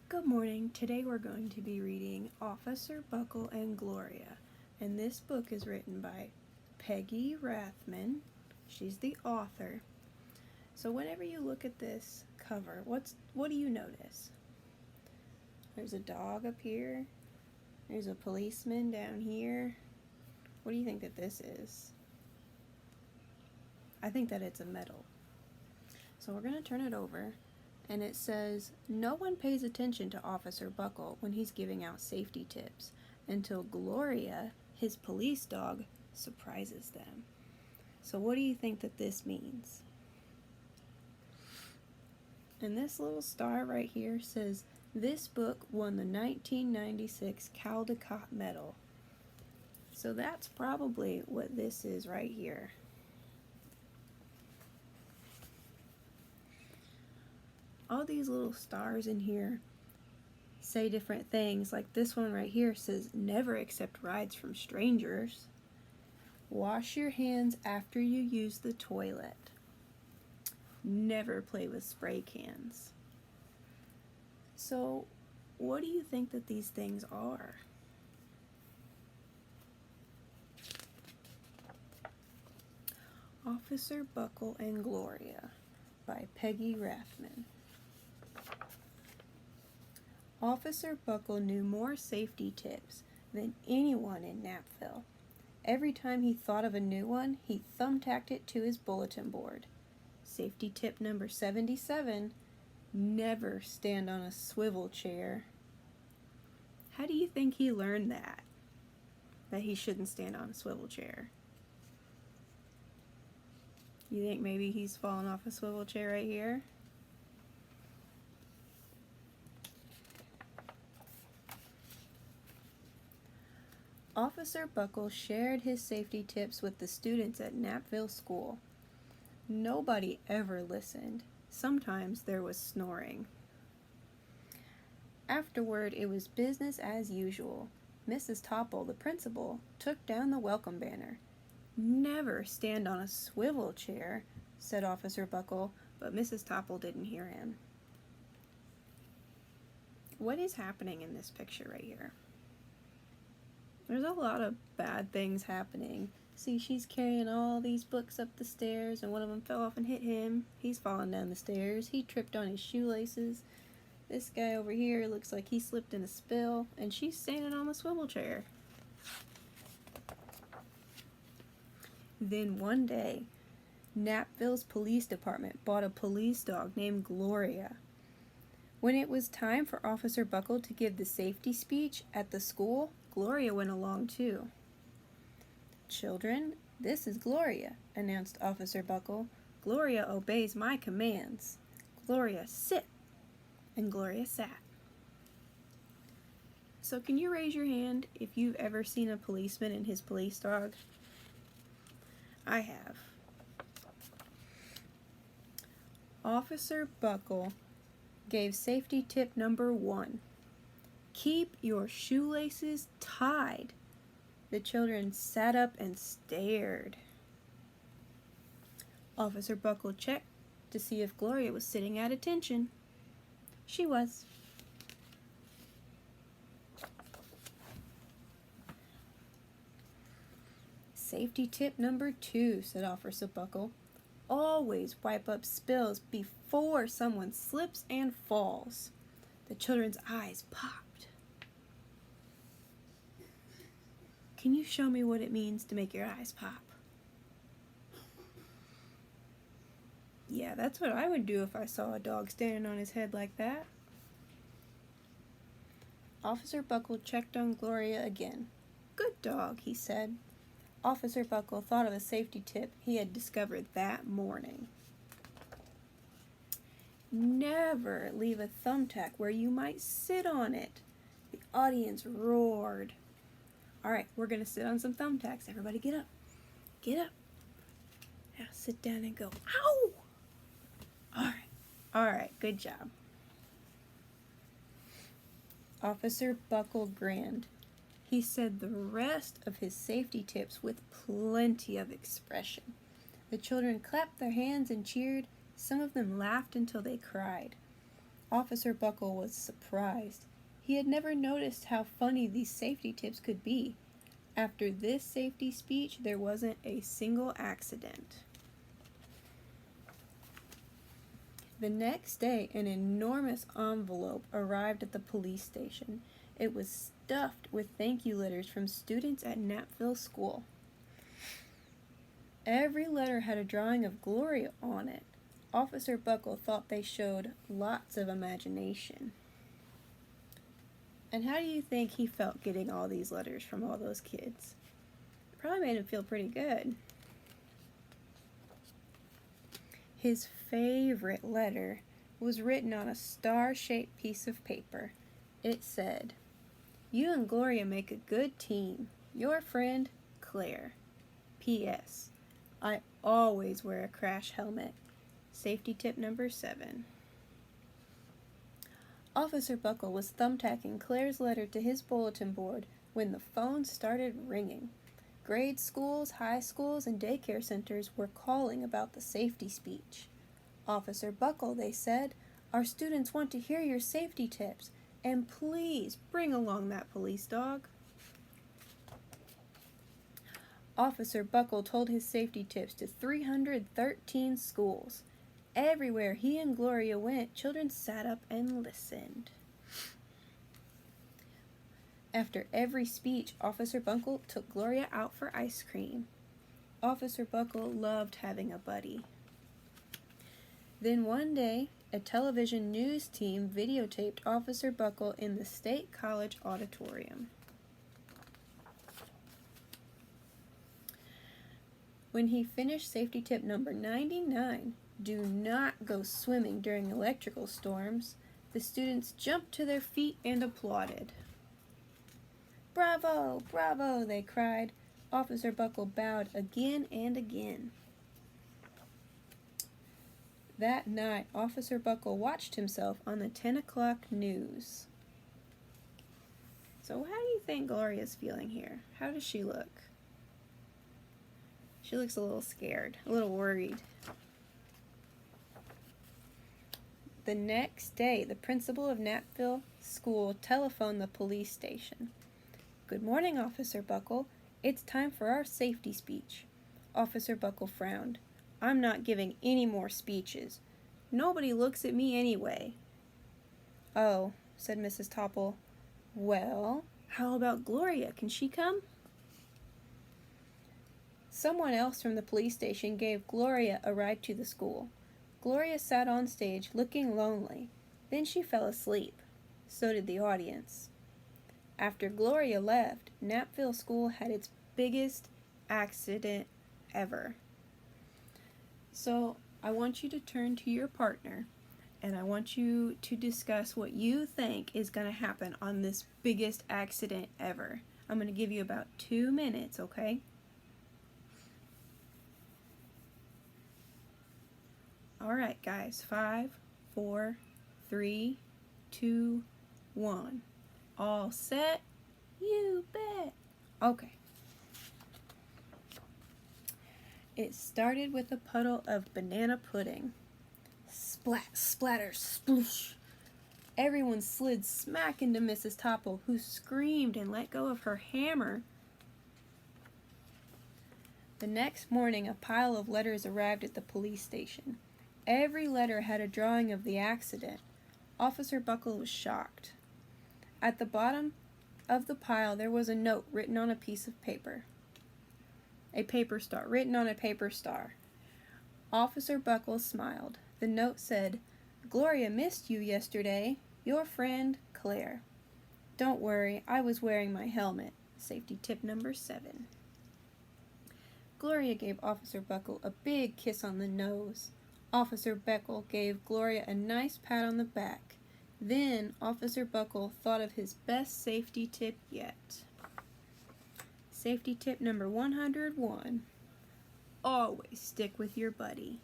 Good morning. Today we're going to be reading Officer Buckle and Gloria, and this book is written by Peggy Rathman. She's the author. So whenever you look at this cover, what do you notice? There's a dog up here. There's a policeman down here. What do you think that this is? I think that it's a medal. So we're going to turn it over. And it says, no one pays attention to Officer Buckle when he's giving out safety tips until Gloria, his police dog, surprises them. So what do you think that this means? And this little star right here says, this book won the 1996 Caldecott Medal. So that's probably what this is right here. All these little stars in here say different things. Like this one right here says, never accept rides from strangers. Wash your hands after you use the toilet. Never play with spray cans. So, what do you think that these things are? Officer Buckle and Gloria by Peggy Rathman. Officer Buckle knew more safety tips than anyone in Knappville. Every time he thought of a new one, he thumbtacked it to his bulletin board. Safety tip number 77, never stand on a swivel chair. How do you think he learned that? That he shouldn't stand on a swivel chair? You think maybe he's fallen off a swivel chair right here? Officer Buckle shared his safety tips with the students at Knappville School. Nobody ever listened. Sometimes there was snoring. Afterward, it was business as usual. Mrs. Topple, the principal, took down the welcome banner. Never stand on a swivel chair, said Officer Buckle, but Mrs. Topple didn't hear him. What is happening in this picture right here? There's a lot of bad things happening. See, she's carrying all these books up the stairs, and one of them fell off and hit him. He's falling down the stairs. He tripped on his shoelaces. This guy over here looks like he slipped in a spill, and she's standing on the swivel chair. Then one day, Knappville's police department bought a police dog named Gloria. When it was time for Officer Buckle to give the safety speech at the school, Gloria went along too. Children, this is Gloria, announced Officer Buckle. Gloria obeys my commands. Gloria, sit. And Gloria sat. So can you raise your hand if you've ever seen a policeman and his police dog? I have. Officer Buckle gave safety tip number 1. Keep your shoelaces tied. The children sat up and stared. Officer Buckle checked to see if Gloria was sitting at attention. She was. Safety tip number 2, said Officer Buckle. Always wipe up spills before someone slips and falls. The children's eyes popped. Can you show me what it means to make your eyes pop? Yeah, that's what I would do if I saw a dog standing on his head like that. Officer Buckle checked on Gloria again. Good dog, he said. Officer Buckle thought of a safety tip he had discovered that morning. Never leave a thumbtack where you might sit on it. The audience roared. All right, we're going to sit on some thumbtacks. Everybody get up. Get up. Now sit down and go. Ow! All right, good job. Officer Buckle grinned. He said the rest of his safety tips with plenty of expression. The children clapped their hands and cheered. Some of them laughed until they cried. Officer Buckle was surprised. He had never noticed how funny these safety tips could be. After this safety speech, there wasn't a single accident. The next day, an enormous envelope arrived at the police station. It was stuffed with thank you letters from students at Knapville School. Every letter had a drawing of Gloria on it. Officer Buckle thought they showed lots of imagination. And how do you think he felt getting all these letters from all those kids? It probably made him feel pretty good. His favorite letter was written on a star-shaped piece of paper. It said, "You and Gloria make a good team. Your friend, Claire. P.S. I always wear a crash helmet. Safety tip number 7. Officer Buckle was thumbtacking Claire's letter to his bulletin board when the phone started ringing. Grade schools, high schools, and daycare centers were calling about the safety speech. "Officer Buckle," they said, "our students want to hear your safety tips, and please bring along that police dog." Officer Buckle told his safety tips to 313 schools. Everywhere he and Gloria went, children sat up and listened. After every speech, Officer Buckle took Gloria out for ice cream. Officer Buckle loved having a buddy. Then one day, a television news team videotaped Officer Buckle in the State College auditorium. When he finished safety tip number 99, do not go swimming during electrical storms, the students jumped to their feet and applauded. "Bravo! Bravo!" they cried. Officer Buckle bowed again and again. That night, Officer Buckle watched himself on the 10 o'clock news. So how do you think Gloria's feeling here? How does she look? She looks a little scared, a little worried. The next day, the principal of Knapville School telephoned the police station. "Good morning, Officer Buckle. It's time for our safety speech." Officer Buckle frowned. "I'm not giving any more speeches. Nobody looks at me anyway." "Oh," said Mrs. Topple. "Well, how about Gloria? Can she come?" Someone else from the police station gave Gloria a ride to the school. Gloria sat on stage looking lonely. Then she fell asleep. So did the audience. After Gloria left, Knapville School had its biggest accident ever. So I want you to turn to your partner and I want you to discuss what you think is going to happen on this biggest accident ever. I'm going to give you about 2 minutes, okay? Alright guys, 5, 4, 3, 2, 1. All set? You bet. Okay. It started with a puddle of banana pudding. Splat, splatter, sploosh. Everyone slid smack into Mrs. Topple, who screamed and let go of her hammer. The next morning, a pile of letters arrived at the police station. Every letter had a drawing of the accident. Officer Buckle was shocked. At the bottom of the pile, there was a note written on a piece of paper. A paper star, written on a paper star. Officer Buckle smiled. The note said, "Gloria missed you yesterday. Your friend, Claire." "Don't worry, I was wearing my helmet." Safety tip number 7. Gloria gave Officer Buckle a big kiss on the nose. Officer Buckle gave Gloria a nice pat on the back. Then Officer Buckle thought of his best safety tip yet. Safety tip number 101. Always stick with your buddy.